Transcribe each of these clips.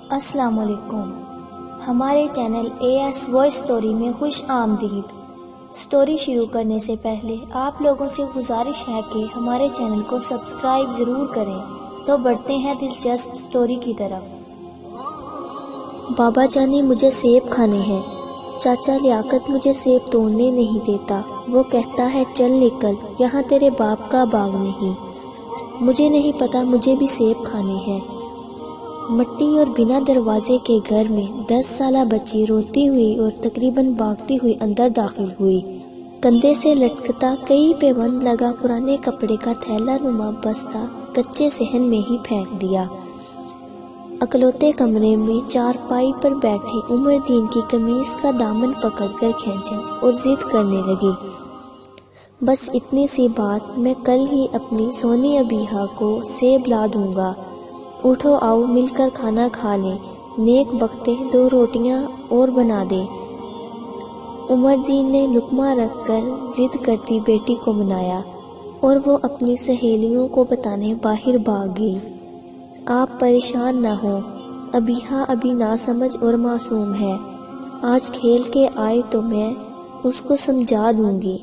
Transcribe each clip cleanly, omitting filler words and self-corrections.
السلام علیکم۔ ہمارے چینل AS وائس اسٹوری میں خوش آمدید۔ اسٹوری شروع کرنے سے پہلے آپ لوگوں سے گزارش ہے کہ ہمارے چینل کو سبسکرائب ضرور کریں۔ تو بڑھتے ہیں دلچسپ اسٹوری کی طرف۔ بابا جانی مجھے سیب کھانے ہیں۔ چاچا لیاقت مجھے سیب توڑنے نہیں دیتا، وہ کہتا ہے چل نکل، یہاں تیرے باپ کا باغ نہیں۔ مجھے نہیں پتا مجھے بھی سیب کھانے ہیں۔ مٹی اور بنا دروازے کے گھر میں 10 سالہ بچی روتی ہوئی اور تقریباً بھاگتی ہوئی اندر داخل ہوئی۔ کندھے سے لٹکتا کئی پہ بند لگا پرانے کپڑے کا تھیلا نما بستہ کچے صحن میں ہی پھینک دیا۔ اکلوتے کمرے میں چارپائی پر بیٹھے عمر دین کی قمیص کا دامن پکڑ کر کھینچا اور ضد کرنے لگی، بس اتنی سی بات، میں کل ہی اپنی سونی ابیہا کو سیب لا دوں گا، اٹھو آؤ مل کر کھانا کھا لیں، نیک بختے 2 روٹیاں اور بنا دے۔ عمر دین نے لقمہ رکھ کر ضد کرتی بیٹی کو منایا اور وہ اپنی سہیلیوں کو بتانے باہر بھاگ گئی۔ آپ پریشان نہ ہوں، ابیہا ابھی ناسمجھ اور معصوم ہے، آج کھیل کے آئے تو میں اس کو سمجھا دوں گی۔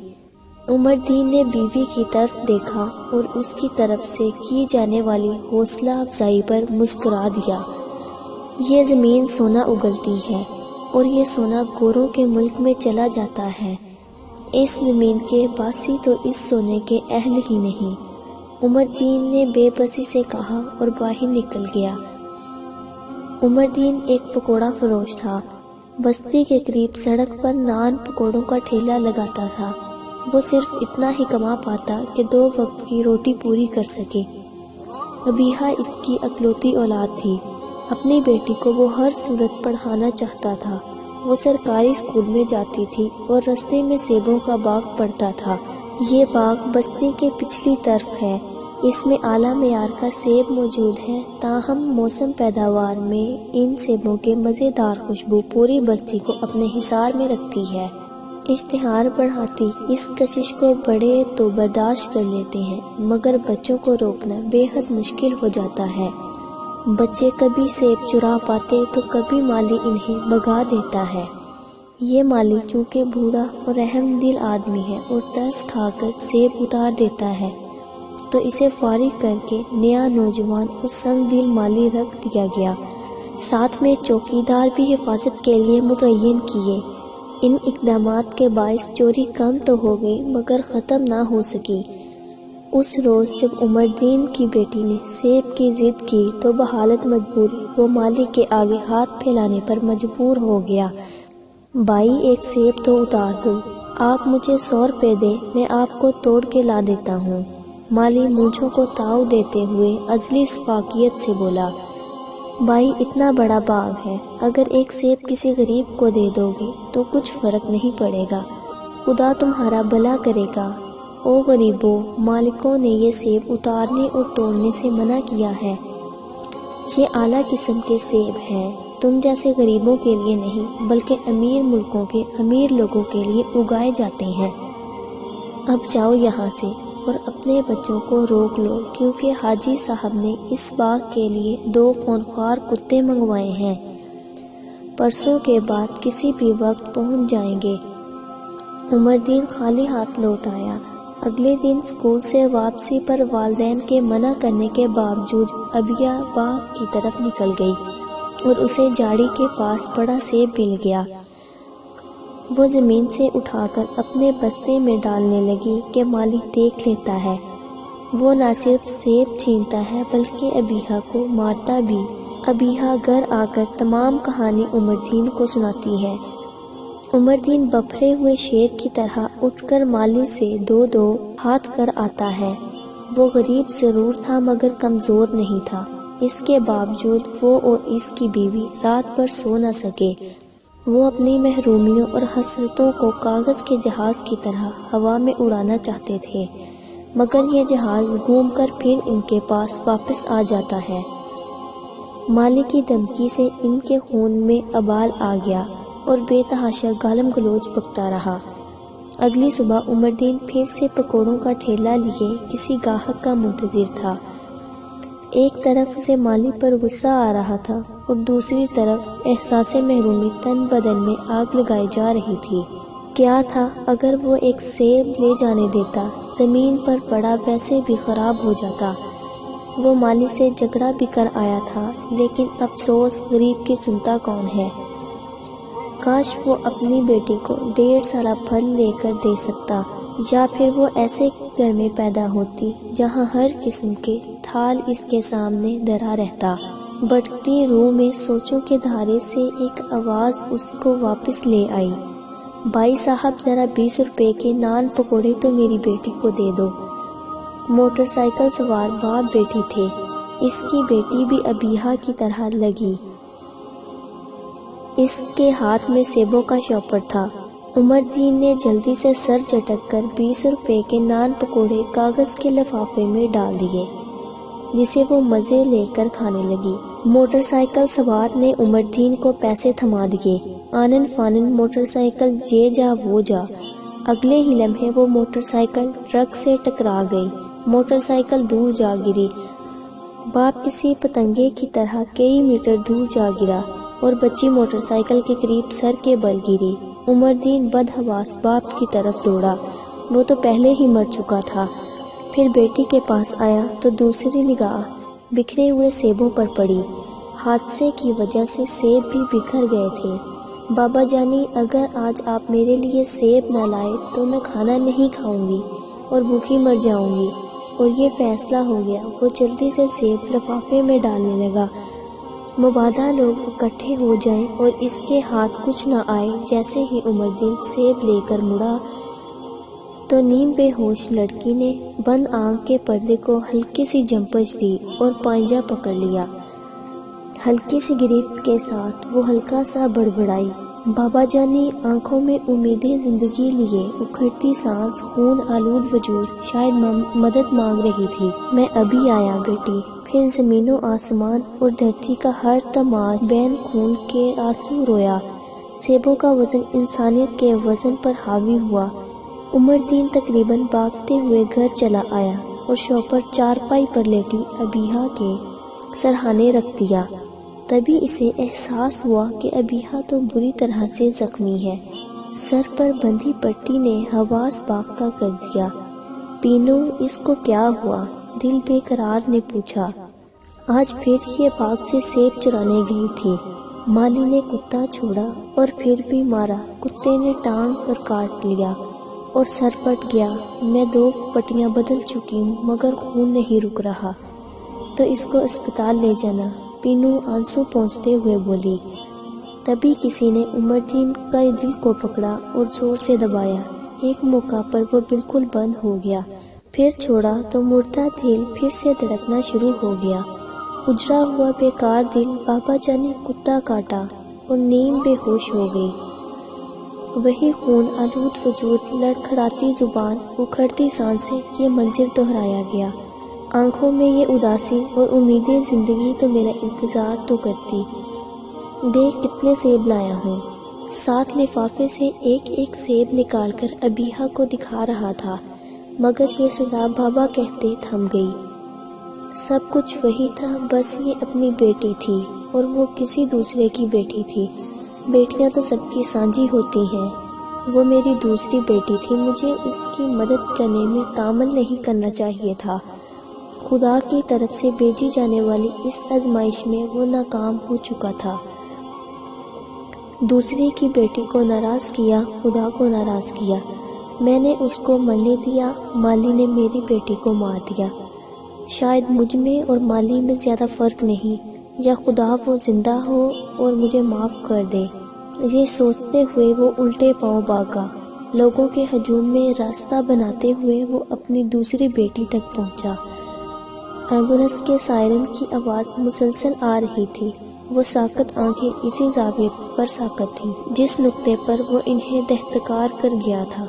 عمر دین نے بیوی کی طرف دیکھا اور اس کی طرف سے کی جانے والی حوصلہ افزائی پر مسکرا دیا۔ یہ زمین سونا اگلتی ہے اور یہ سونا گوروں کے ملک میں چلا جاتا ہے، اس زمین کے باسی تو اس سونے کے اہل ہی نہیں۔ عمر دین نے بے بسی سے کہا اور باہر نکل گیا۔ عمر دین ایک پکوڑا فروش تھا، بستی کے قریب سڑک پر نان پکوڑوں کا ٹھیلا لگاتا تھا۔ وہ صرف اتنا ہی کما پاتا کہ 2 وقت کی روٹی پوری کر سکے۔ ابیہا اس کی اکلوتی اولاد تھی، اپنی بیٹی کو وہ ہر صورت پڑھانا چاہتا تھا۔ وہ سرکاری اسکول میں جاتی تھی اور رستے میں سیبوں کا باغ پڑتا تھا۔ یہ باغ بستی کے پچھلی طرف ہے، اس میں اعلیٰ معیار کا سیب موجود ہے، تاہم موسم پیداوار میں ان سیبوں کے مزیدار خوشبو پوری بستی کو اپنے حصار میں رکھتی ہے۔ اشتہار بڑھاتی اس کشش کو بڑے تو برداشت کر لیتے ہیں، مگر بچوں کو روکنا بے حد مشکل ہو جاتا ہے۔ بچے کبھی سیب چرا پاتے تو کبھی مالی انہیں بھگا دیتا ہے۔ یہ مالی چونکہ بوڑھا اور رحم دل آدمی ہے اور ترس کھا کر سیب اتار دیتا ہے، تو اسے فارغ کر کے نیا نوجوان اور سنگ دل مالی رکھ دیا گیا، ساتھ میں چوکیدار بھی حفاظت کے لیے متعین کیے۔ ان اقدامات کے باعث چوری کم تو ہو گئی مگر ختم نہ ہو سکی۔ اس روز جب عمر دین کی بیٹی نے سیب کی ضد کی تو بحالت مجبوری وہ مالی کے آگے ہاتھ پھیلانے پر مجبور ہو گیا۔ بھائی ایک سیب تو اتار دو، آپ مجھے 100 روپے دیں، میں آپ کو توڑ کے لا دیتا ہوں۔ مالی مونچھوں کو تاؤ دیتے ہوئے ازلی شفافیت سے بولا، بھائی اتنا بڑا باغ ہے، اگر ایک سیب کسی غریب کو دے دو گے تو کچھ فرق نہیں پڑے گا، خدا تمہارا بھلا کرے گا۔ او غریبوں، مالکوں نے یہ سیب اتارنے اور توڑنے سے منع کیا ہے، یہ اعلیٰ قسم کے سیب ہیں، تم جیسے غریبوں کے لیے نہیں بلکہ امیر ملکوں کے امیر لوگوں کے لیے اگائے جاتے ہیں۔ اب جاؤ یہاں سے اور اپنے بچوں کو روک لو، کیونکہ حاجی صاحب نے اس باغ کے لیے 2 خونخوار کتے منگوائے ہیں، پرسوں کے بعد کسی بھی وقت پہنچ جائیں گے۔ عمر دین خالی ہاتھ لوٹ آیا۔ اگلے دن اسکول سے واپسی پر والدین کے منع کرنے کے باوجود ابیہا باغ کی طرف نکل گئی اور اسے جاڑی کے پاس بڑا سیب مل گیا۔ وہ زمین سے اٹھا کر اپنے بستے میں ڈالنے لگی کہ مالی دیکھ لیتا ہے۔ وہ نہ صرف سیب چھینتا ہے بلکہ ابیہا کو مارتا بھی۔ ابیہا گھر آ کر تمام کہانی عمر دین کو سناتی ہے۔ عمر دین بپھرے ہوئے شیر کی طرح اٹھ کر مالی سے 2 ہاتھ کر آتا ہے۔ وہ غریب ضرور تھا مگر کمزور نہیں تھا، اس کے باوجود وہ اور اس کی بیوی رات بھر سو نہ سکے۔ وہ اپنی محرومیوں اور حسرتوں کو کاغذ کے جہاز کی طرح ہوا میں اڑانا چاہتے تھے، مگر یہ جہاز گھوم کر پھر ان کے پاس واپس آ جاتا ہے۔ مالی کی دھمکی سے ان کے خون میں ابال آ گیا اور بے تحاشا گالم گلوچ بکتا رہا۔ اگلی صبح عمر دین پھر سے پکوڑوں کا ٹھیلا لیے کسی گاہک کا منتظر تھا۔ ایک طرف اسے مالی پر غصہ آ رہا تھا اور دوسری طرف احساس محرومی تن بدن میں آگ لگائی جا رہی تھی۔ کیا تھا اگر وہ ایک سیب لے جانے دیتا، زمین پر پڑا ویسے بھی خراب ہو جاتا۔ وہ مالی سے جھگڑا بھی کر آیا تھا، لیکن افسوس غریب کی سنتا کون ہے۔ کاش وہ اپنی بیٹی کو 1.5 سالہ پھل لے کر دے سکتا، یا پھر وہ ایسے گھر میں پیدا ہوتی جہاں ہر قسم کے تھال اس کے سامنے دھرا رہتا۔ بھٹکتی روح میں سوچوں کے دھارے سے ایک آواز اس کو واپس لے آئی، بھائی صاحب ذرا 20 روپے کے نان پکوڑے تو میری بیٹی کو دے دو۔ موٹر سائیکل سوار باپ بیٹی تھے، اس کی بیٹی بھی ابیہا کی طرح لگی۔ اس کے ہاتھ میں سیبوں کا شاپر تھا۔ عمر دین نے جلدی سے سر جھٹک کر 20 روپے کے نان پکوڑے کاغذ کے لفافے میں ڈال دیے، جسے وہ مزے لے کر کھانے لگی۔ موٹر سائیکل سوار نے عمر دین کو پیسے تھما دیے۔ آنن فانن موٹر سائیکل یہ جا وہ جا۔ اگلے ہی لمحے وہ موٹر سائیکل ٹرک سے ٹکرا گئی۔ موٹر سائیکل دور جا گری۔ باپ کسی پتنگے کی طرح کئی میٹر دور جا گرا اور بچی موٹر سائیکل کے قریب سر کے بل گری۔ عمر دین بدحواس باپ کی طرف دوڑا، وہ تو پہلے ہی مر چکا تھا۔ پھر بیٹی کے پاس آیا تو دوسری نگاہ بکھرے ہوئے سیبوں پر پڑی۔ حادثے کی وجہ سے سیب بھی بکھر گئے تھے۔ بابا جانی، اگر آج آپ میرے لیے سیب نہ لائے تو میں کھانا نہیں کھاؤں گی اور بھوکی مر جاؤں گی۔ اور یہ فیصلہ ہو گیا۔ وہ جلدی سے سیب لفافے میں ڈالنے لگا، مبادا لوگ اکٹھے ہو جائیں اور اس کے ہاتھ کچھ نہ آئے۔ جیسے ہی عمر دین سیب لے کر مڑا تو نیم بے ہوش لڑکی نے بند آنکھ کے پردے کو ہلکی سی جھمپش دی اور پائنجہ پکڑ لیا۔ ہلکی سی گرفت کے ساتھ وہ ہلکا سا بڑبڑائی، بابا جانی۔ آنکھوں میں امیدیں زندگی لیے اکھڑتی سانس، خون آلود وجود شاید مدد مانگ رہی تھی۔ میں ابھی آیا بیٹی۔ پھر زمین و آسمان اور دھرتی کا ہر تماج بین خون کے آنسو رویا۔ سیبوں کا وزن انسانیت کے وزن پر حاوی ہوا۔ عمر دین تقریباً بھاگتے ہوئے گھر چلا آیا اور شوپر چارپائی پر لیٹی ابیہا کے سرہانے رکھ دیا۔ تبھی اسے احساس ہوا کہ ابیہا تو بری طرح سے زخمی ہے۔ سر پر بندھی پٹی نے حواس باختہ کر دیا۔ پینو، اس کو کیا ہوا؟ دل بے قرار نے پوچھا۔ آج پھر یہ باغ سے سیب چرانے گئی تھی۔ مالی نے کتا چھوڑا اور پھر بھی مارا۔ کتے نے ٹانگ پر کاٹ لیا اور سر پھٹ گیا۔ میں 2 پٹیاں بدل چکی ہوں مگر خون نہیں رک رہا، تو اس کو اسپتال لے جانا، پینو آنسو پہنچتے ہوئے بولی۔ تبھی کسی نے عمر دین کا دل کو پکڑا اور زور سے دبایا۔ ایک موقع پر وہ بالکل بند ہو گیا، پھر چھوڑا تو مردہ دل پھر سے دھڑکنا شروع ہو گیا۔ اجڑا ہوا بیکار دل بابا جانی کتا کاٹا اور نیم بے ہوش ہو گئی۔ وہی خون آلود وجود، لڑکھڑاتی زبان، اکھڑتی سانسیں، یہ منظر دہرایا گیا۔ آنکھوں میں یہ اداسی اور امیدیں زندگی تو میرا انتظار تو کرتی۔ دیکھ کتنے سیب لایا ہوں۔ 7 لفافے سے ایک ایک سیب نکال کر ابیہا کو دکھا رہا تھا، مگر یہ صدا بابا کہتے تھم گئی۔ سب کچھ وہی تھا، بس یہ اپنی بیٹی تھی اور وہ کسی دوسرے کی بیٹی تھی۔ بیٹیاں تو سب کی سانجھی ہوتی ہیں۔ وہ میری دوسری بیٹی تھی، مجھے اس کی مدد کرنے میں تعامل نہیں کرنا چاہیے تھا۔ خدا کی طرف سے بھیجی جانے والی اس آزمائش میں وہ ناکام ہو چکا تھا۔ دوسری کی بیٹی کو ناراض کیا، خدا کو ناراض کیا۔ میں نے اس کو مرنے دیا، مالی نے میری بیٹی کو مار دیا۔ شاید مجھ میں اور مالی میں زیادہ فرق نہیں، یا خدا وہ زندہ ہو اور مجھے معاف کر دے۔ یہ سوچتے ہوئے وہ الٹے پاؤں بھاگا۔ لوگوں کے ہجوم میں راستہ بناتے ہوئے وہ اپنی دوسری بیٹی تک پہنچا۔ ایمبولینس کے سائرن کی آواز مسلسل آ رہی تھی۔ وہ ساکت آنکھیں اسی زاویے پر ساکت تھیں جس نقطے پر وہ انہیں دہتکار کر گیا تھا۔